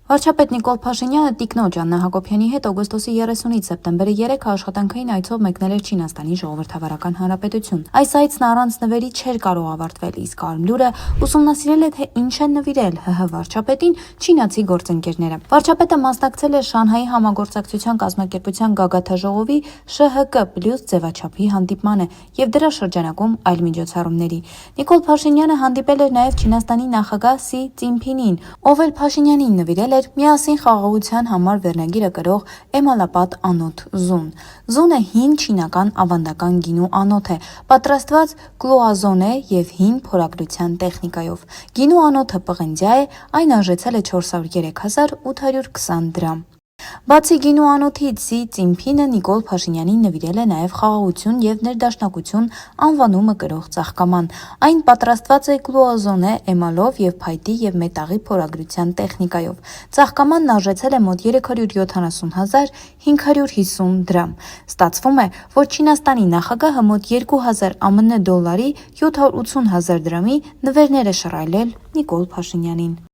Վարչապետ Նիկոլ Փաշինյանը տիկնոջ Աննա Հակոբյանի հետ օգոստոսի 30-ից սեպտեմբերի 3-ը աշխատանքային այցով մեկնել էր Չինաստանի Ժողովրդավարական Հանրապետություն։ Այս այցն առանց նվերի չէր կարող ավարտվել, իսկ Արմլուրը ուսումնասիրել է, թե ինչ են նվիրել ՀՀ վարչապետին չինացի գործընկերները։ Վարչապետը մասնակցել է Շանհայի համագործակցության կազմակերպության գագաթաժողովի ՇՀԿ+ ձևաչափի հանդիպմանը եւ դրա շրջանակում այլ միջոցառումների։ Նիկոլ Փաշինյանը հանդիպել էր նաեւ Չինաստանի նախագահ Սի Ծինփինին, ով էլ Փաշինյանին նվիրել «Միասին խաղաղության» համար վերնագիրը կրող էմալապատ անոթ ձուն։ Ձունը հին չինական ավանդական գինու անոթ է, պատրաստված կլոազոնե եւ հին փորագրության տեխնիկայով։ Գինու անոթը պղնձյա է, այն արժեցել է 403,820 դրամ։ Բացի գինու անոթից, Սի Ծինփինը Նիկոլ Փաշինյանին նվիրել է նաև խաղաղություն եւ ներդաշնակություն անվանումը կրող ծաղկաման։ Այն պատրաստված է կլոազոնե էմալով եւ փայտի եւ մետաղի փորագրության տեխնիկայով։ Ծաղկամանն արժեցել է մոտ 370,550 դրամ։ Ստացվում է, որ Չինաստանի նախագահը մոտ 2000 ԱՄՆ դոլարի 780,000 դրամի նվերներ է շռայլել Նիկոլ Փաշինյանին։